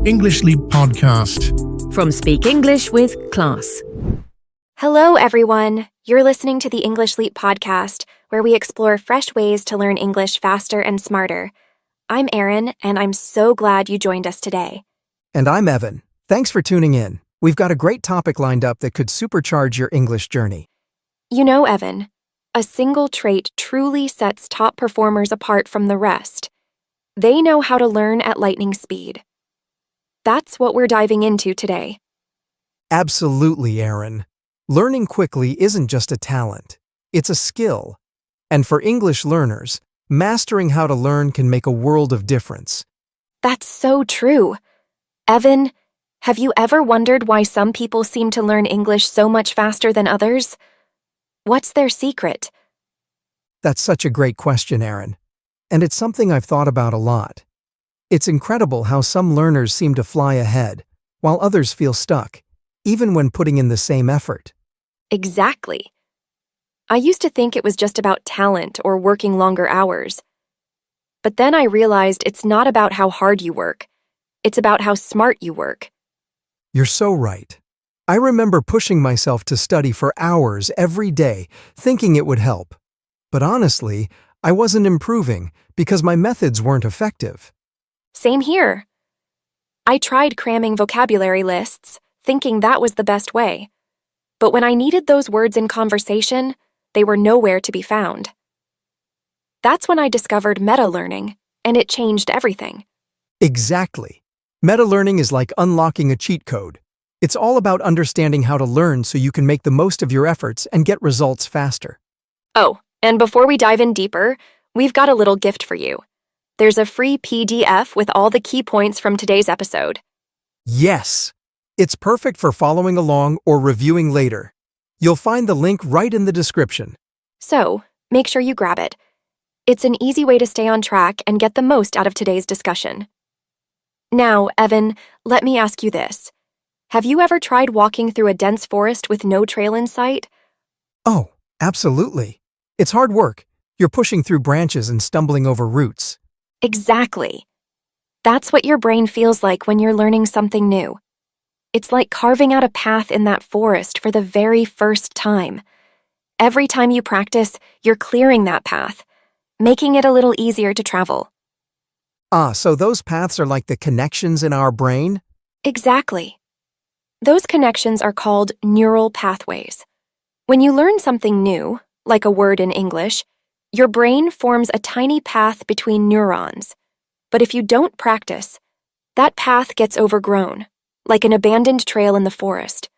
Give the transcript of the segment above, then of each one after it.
English Leap Podcast. From Speak English with Class. Hello, everyone. You're listening to the English Leap Podcast, where we explore fresh ways to learn English faster and smarter. I'm Erin, and I'm so glad you joined us today. And I'm Evan. Thanks for tuning in. We've got a great topic lined up that could supercharge your English journey. You know, Evan, a single trait truly sets top performers apart from the rest. They know how to learn at lightning speed. That's what we're diving into today. Absolutely, Erin. Learning quickly isn't just a talent. It's a skill. And for English learners, mastering how to learn can make a world of difference. That's so true. Evan, have you ever wondered why some people seem to learn English so much faster than others? What's their secret? That's such a great question, Erin. And it's something I've thought about a lot. It's incredible how some learners seem to fly ahead, while others feel stuck, even when putting in the same effort. Exactly. I used to think it was just about talent or working longer hours. But then I realized it's not about how hard you work. It's about how smart you work. You're so right. I remember pushing myself to study for hours every day, thinking it would help. But honestly, I wasn't improving because my methods weren't effective. Same here. I tried cramming vocabulary lists, thinking that was the best way. But when I needed those words in conversation, they were nowhere to be found. That's when I discovered meta-learning, and it changed everything. Exactly. Meta-learning is like unlocking a cheat code. It's all about understanding how to learn so you can make the most of your efforts and get results faster. Oh, and before we dive in deeper, we've got a little gift for you. There's a free PDF with all the key points from today's episode. Yes! It's perfect for following along or reviewing later. You'll find the link right in the description. So, make sure you grab it. It's an easy way to stay on track and get the most out of today's discussion. Now, Evan, let me ask you this. Have you ever tried walking through a dense forest with no trail in sight? Oh, absolutely. It's hard work. You're pushing through branches and stumbling over roots. Exactly. That's what your brain feels like when you're learning something new. It's like carving out a path in that forest for the very first time. Every time you practice, you're clearing that path, making it a little easier to travel. So those paths are like the connections in our brain? Exactly. Those connections are called neural pathways. When you learn something new, like a word in English, your brain forms a tiny path between neurons. But if you don't practice, that path gets overgrown, like an abandoned trail in the forest.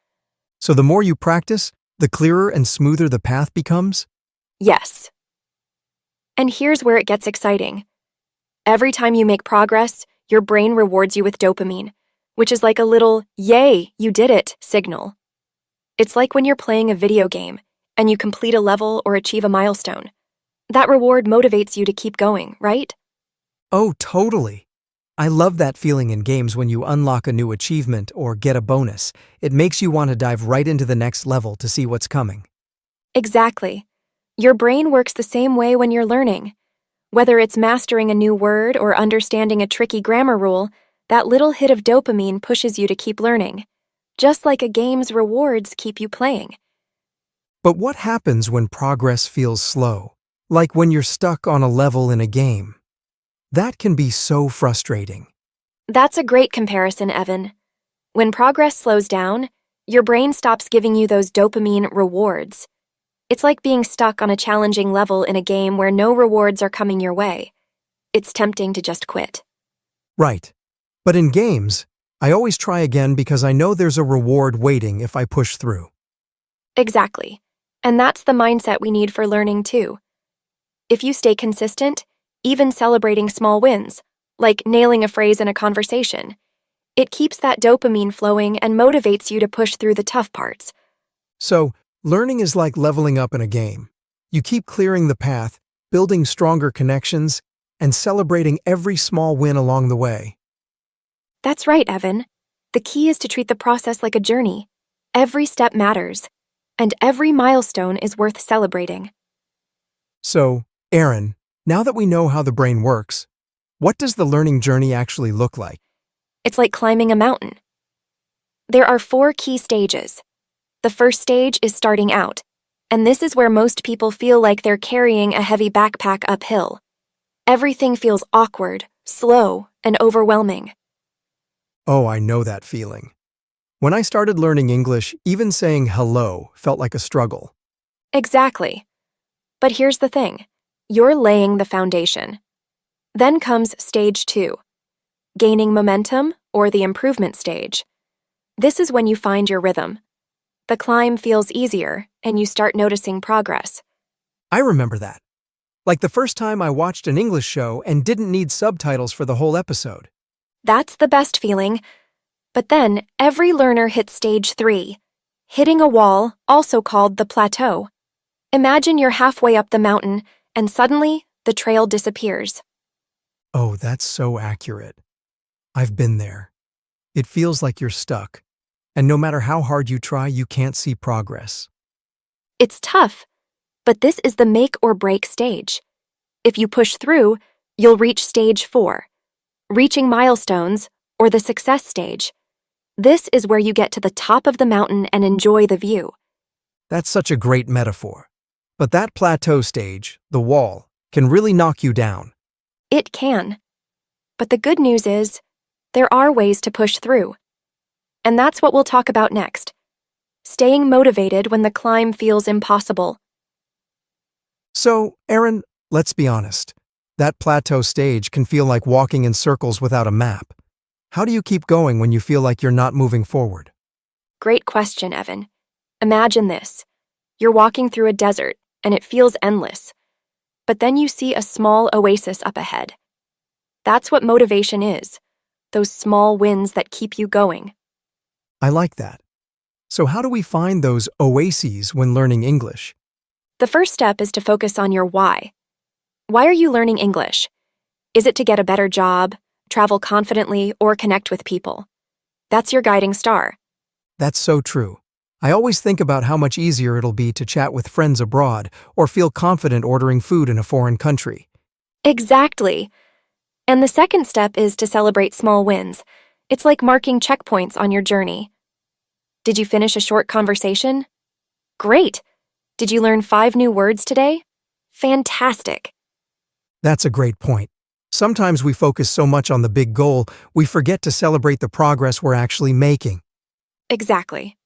So the more you practice, the clearer and smoother the path becomes? Yes. And here's where it gets exciting. Every time you make progress, your brain rewards you with dopamine, which is like a little, "Yay, you did it" signal. It's like when you're playing a video game and you complete a level or achieve a milestone. That reward motivates you to keep going, right? Oh, totally. I love that feeling in games when you unlock a new achievement or get a bonus. It makes you want to dive right into the next level to see what's coming. Exactly. Your brain works the same way when you're learning. Whether it's mastering a new word or understanding a tricky grammar rule, that little hit of dopamine pushes you to keep learning, just like a game's rewards keep you playing. But what happens when progress feels slow? Like when you're stuck on a level in a game. That can be so frustrating. That's a great comparison, Evan. When progress slows down, your brain stops giving you those dopamine rewards. It's like being stuck on a challenging level in a game where no rewards are coming your way. It's tempting to just quit. Right. But in games, I always try again because I know there's a reward waiting if I push through. Exactly. And that's the mindset we need for learning too. If you stay consistent, even celebrating small wins, like nailing a phrase in a conversation, it keeps that dopamine flowing and motivates you to push through the tough parts. So, learning is like leveling up in a game. You keep clearing the path, building stronger connections, and celebrating every small win along the way. That's right, Evan. The key is to treat the process like a journey. Every step matters, and every milestone is worth celebrating. So, Erin, now that we know how the brain works, what does the learning journey actually look like? It's like climbing a mountain. There are 4 key stages. The first stage is starting out, and this is where most people feel like they're carrying a heavy backpack uphill. Everything feels awkward, slow, and overwhelming. Oh, I know that feeling. When I started learning English, even saying hello felt like a struggle. Exactly. But here's the thing. You're laying the foundation. Then comes stage 2, gaining momentum or the improvement stage. This is when you find your rhythm. The climb feels easier, and you start noticing progress. I remember that. Like the first time I watched an English show and didn't need subtitles for the whole episode. That's the best feeling. But then, every learner hits stage 3, hitting a wall, also called the plateau. Imagine you're halfway up the mountain, and suddenly, the trail disappears. Oh, that's so accurate. I've been there. It feels like you're stuck, and no matter how hard you try, you can't see progress. It's tough, but this is the make or break stage. If you push through, you'll reach stage 4, reaching milestones, or the success stage. This is where you get to the top of the mountain and enjoy the view. That's such a great metaphor. But that plateau stage, the wall, can really knock you down. It can. But the good news is, there are ways to push through. And that's what we'll talk about next. Staying motivated when the climb feels impossible. So, Erin, let's be honest. That plateau stage can feel like walking in circles without a map. How do you keep going when you feel like you're not moving forward? Great question, Evan. Imagine this. You're walking through a desert, and it feels endless. But then you see a small oasis up ahead. That's what motivation is, those small wins that keep you going. I like that. So how do we find those oases when learning English? The first step is to focus on your why. Why are you learning English? Is it to get a better job, travel confidently, or connect with people? That's your guiding star. That's so true. I always think about how much easier it'll be to chat with friends abroad or feel confident ordering food in a foreign country. Exactly. And the second step is to celebrate small wins. It's like marking checkpoints on your journey. Did you finish a short conversation? Great. Did you learn 5 new words today? Fantastic. That's a great point. Sometimes we focus so much on the big goal, we forget to celebrate the progress we're actually making. Exactly.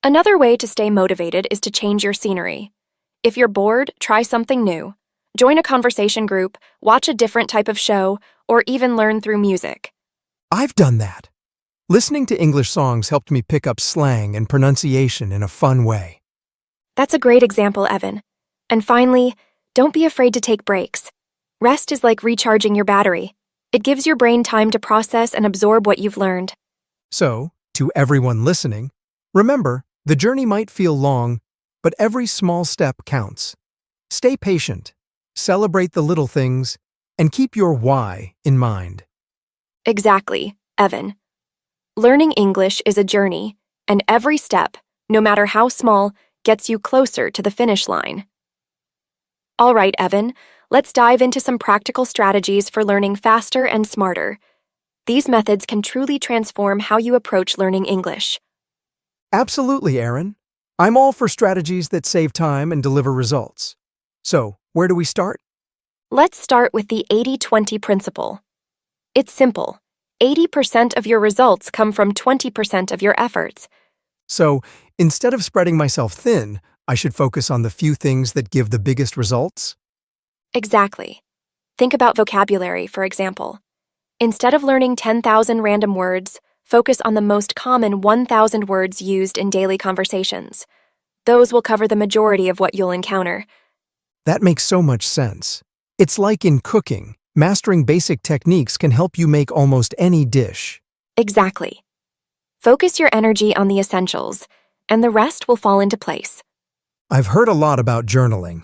Another way to stay motivated is to change your scenery. If you're bored, try something new. Join a conversation group, watch a different type of show, or even learn through music. I've done that. Listening to English songs helped me pick up slang and pronunciation in a fun way. That's a great example, Evan. And finally, don't be afraid to take breaks. Rest is like recharging your battery. It gives your brain time to process and absorb what you've learned. So, to everyone listening, remember, the journey might feel long, but every small step counts. Stay patient, celebrate the little things, and keep your why in mind. Exactly, Evan. Learning English is a journey, and every step, no matter how small, gets you closer to the finish line. All right, Evan, let's dive into some practical strategies for learning faster and smarter. These methods can truly transform how you approach learning English. Absolutely, Erin. I'm all for strategies that save time and deliver results. So, where do we start? Let's start with the 80-20 principle. It's simple. 80% of your results come from 20% of your efforts. So, instead of spreading myself thin, I should focus on the few things that give the biggest results? Exactly. Think about vocabulary, for example. Instead of learning 10,000 random words, focus on the most common 1,000 words used in daily conversations. Those will cover the majority of what you'll encounter. That makes so much sense. It's like in cooking. Mastering basic techniques can help you make almost any dish. Exactly. Focus your energy on the essentials, and the rest will fall into place. I've heard a lot about journaling.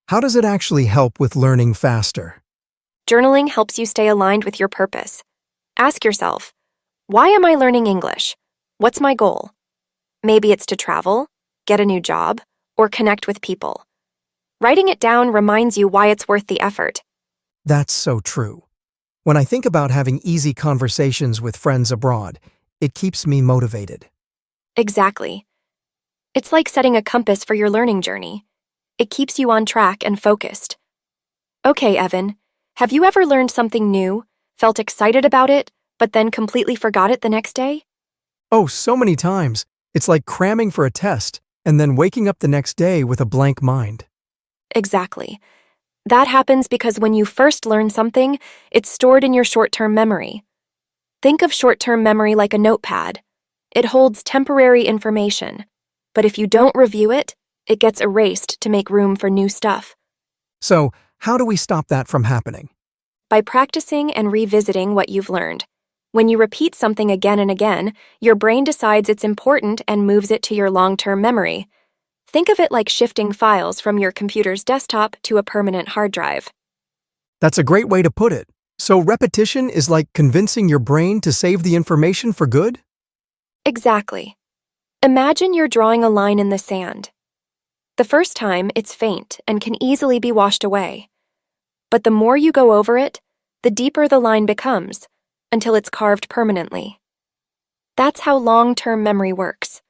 How does it actually help with learning faster? Journaling helps you stay aligned with your purpose. Ask yourself, why am I learning English? What's my goal? Maybe it's to travel, get a new job, or connect with people. Writing it down reminds you why it's worth the effort. That's so true. When I think about having easy conversations with friends abroad, it keeps me motivated. Exactly. It's like setting a compass for your learning journey. It keeps you on track and focused. Okay, Evan, have you ever learned something new, felt excited about it, but then completely forgot it the next day? Oh, so many times. It's like cramming for a test and then waking up the next day with a blank mind. Exactly. That happens because when you first learn something, it's stored in your short-term memory. Think of short-term memory like a notepad. It holds temporary information, but if you don't review it, it gets erased to make room for new stuff. So, how do we stop that from happening? By practicing and revisiting what you've learned. When you repeat something again and again, your brain decides it's important and moves it to your long-term memory. Think of it like shifting files from your computer's desktop to a permanent hard drive. That's a great way to put it. So, repetition is like convincing your brain to save the information for good? Exactly. Imagine you're drawing a line in the sand. The first time, it's faint and can easily be washed away. But the more you go over it, the deeper the line becomes, until it's carved permanently. That's how long-term memory works.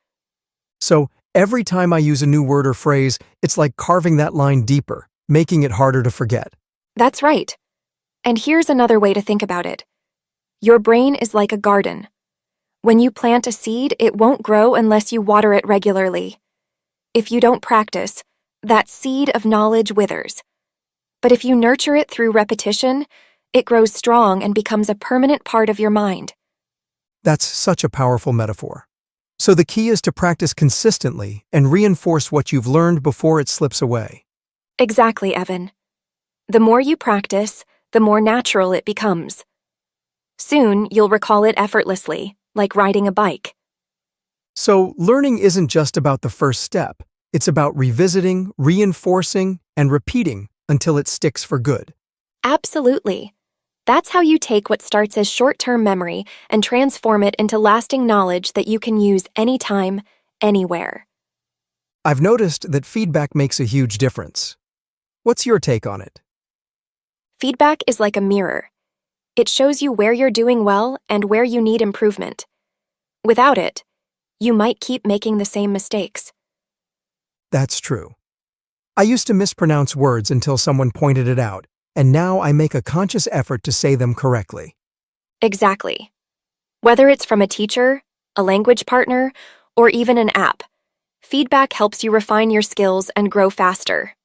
So, every time I use a new word or phrase, it's like carving that line deeper, making it harder to forget. That's right. And here's another way to think about it. Your brain is like a garden. When you plant a seed, it won't grow unless you water it regularly. If you don't practice, that seed of knowledge withers. But if you nurture it through repetition, it grows strong and becomes a permanent part of your mind. That's such a powerful metaphor. So the key is to practice consistently and reinforce what you've learned before it slips away. Exactly, Evan. The more you practice, the more natural it becomes. Soon, you'll recall it effortlessly, like riding a bike. So learning isn't just about the first step. It's about revisiting, reinforcing, and repeating until it sticks for good. Absolutely. That's how you take what starts as short-term memory and transform it into lasting knowledge that you can use anytime, anywhere. I've noticed that feedback makes a huge difference. What's your take on it? Feedback is like a mirror. It shows you where you're doing well and where you need improvement. Without it, you might keep making the same mistakes. That's true. I used to mispronounce words until someone pointed it out, and now I make a conscious effort to say them correctly. Exactly. Whether it's from a teacher, a language partner, or even an app, feedback helps you refine your skills and grow faster.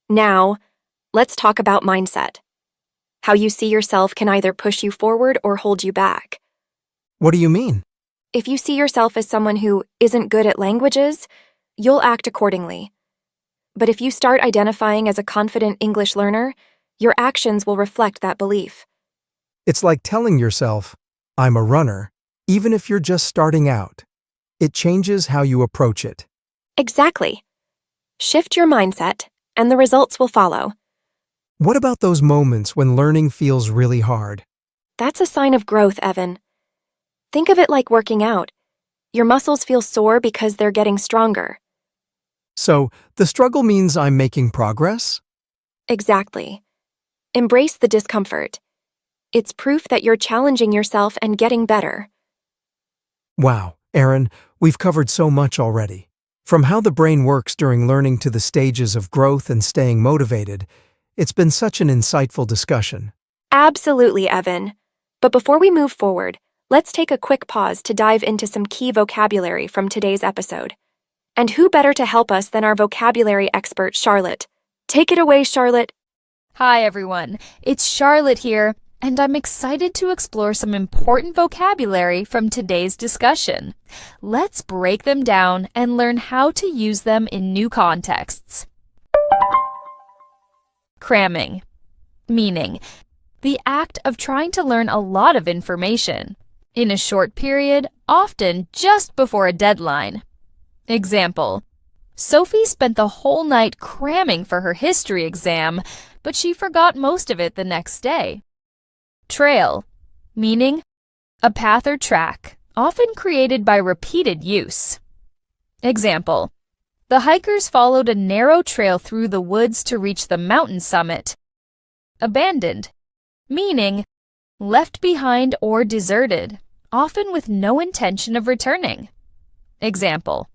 Now, let's talk about mindset. How you see yourself can either push you forward or hold you back. What do you mean? If you see yourself as someone who isn't good at languages, you'll act accordingly. But if you start identifying as a confident English learner, your actions will reflect that belief. It's like telling yourself, I'm a runner, even if you're just starting out. It changes how you approach it. Exactly. Shift your mindset, and the results will follow. What about those moments when learning feels really hard? That's a sign of growth, Evan. Think of it like working out. Your muscles feel sore because they're getting stronger. So, the struggle means I'm making progress? Exactly. Embrace the discomfort. It's proof that you're challenging yourself and getting better. Wow, Erin, we've covered so much already. From how the brain works during learning to the stages of growth and staying motivated, it's been such an insightful discussion. Absolutely, Evan. But before we move forward, let's take a quick pause to dive into some key vocabulary from today's episode. And who better to help us than our vocabulary expert, Charlotte? Take it away, Charlotte. Hi, everyone. It's Charlotte here, and I'm excited to explore some important vocabulary from today's discussion. Let's break them down and learn how to use them in new contexts. Cramming. Meaning, the act of trying to learn a lot of information in a short period, often just before a deadline. Example: Sophie spent the whole night cramming for her history exam, but she forgot most of it the next day. Trail. Meaning, a path or track, often created by repeated use. Example: The hikers followed a narrow trail through the woods to reach the mountain summit. Abandoned. Meaning, left behind or deserted, often with no intention of returning. Example: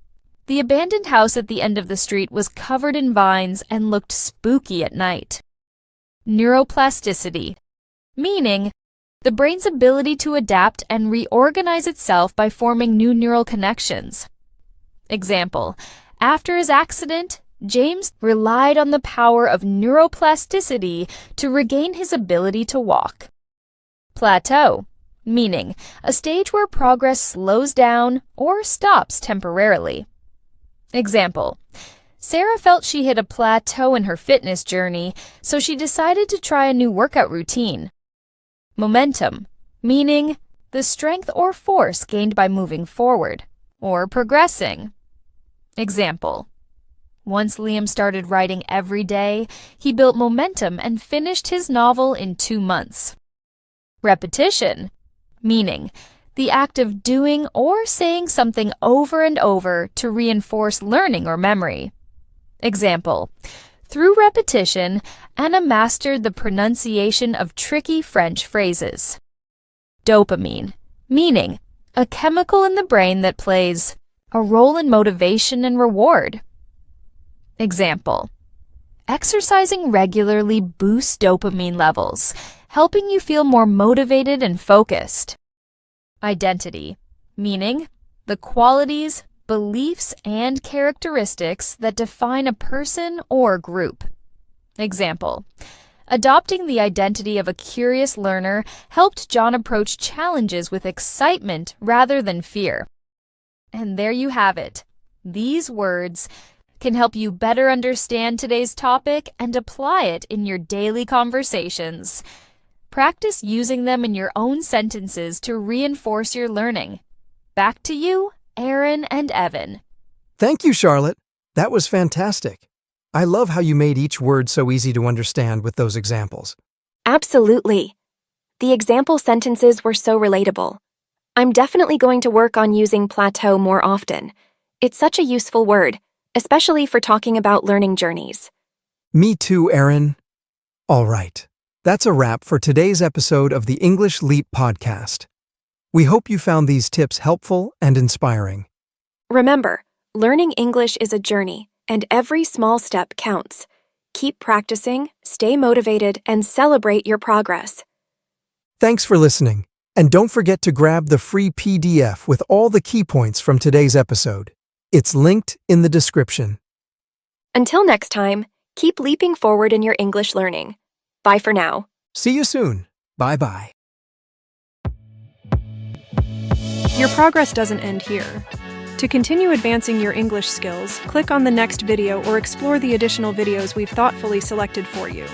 the abandoned house at the end of the street was covered in vines and looked spooky at night. Neuroplasticity, meaning the brain's ability to adapt and reorganize itself by forming new neural connections. Example: after his accident, James relied on the power of neuroplasticity to regain his ability to walk. Plateau, meaning a stage where progress slows down or stops temporarily. Example: Sarah felt she hit a plateau in her fitness journey, so she decided to try a new workout routine. Momentum, meaning the strength or force gained by moving forward or progressing. Example: once Liam started writing every day, he built momentum and finished his novel in 2 months. Repetition, meaning the act of doing or saying something over and over to reinforce learning or memory. Example: through repetition, Anna mastered the pronunciation of tricky French phrases. Dopamine, meaning a chemical in the brain that plays a role in motivation and reward. Example: exercising regularly boosts dopamine levels, helping you feel more motivated and focused. Identity, meaning the qualities, beliefs, and characteristics that define a person or group. Example: adopting the identity of a curious learner helped John approach challenges with excitement rather than fear. And there you have it. These words can help you better understand today's topic and apply it in your daily conversations. Practice using them in your own sentences to reinforce your learning. Back to you, Erin and Evan. Thank you, Charlotte. That was fantastic. I love how you made each word so easy to understand with those examples. Absolutely. The example sentences were so relatable. I'm definitely going to work on using plateau more often. It's such a useful word, especially for talking about learning journeys. Me too, Erin. All right. That's a wrap for today's episode of the English Leap podcast. We hope you found these tips helpful and inspiring. Remember, learning English is a journey, and every small step counts. Keep practicing, stay motivated, and celebrate your progress. Thanks for listening, and don't forget to grab the free PDF with all the key points from today's episode. It's linked in the description. Until next time, keep leaping forward in your English learning. Bye for now. See you soon. Bye-bye. Your progress doesn't end here. To continue advancing your English skills, click on the next video or explore the additional videos we've thoughtfully selected for you.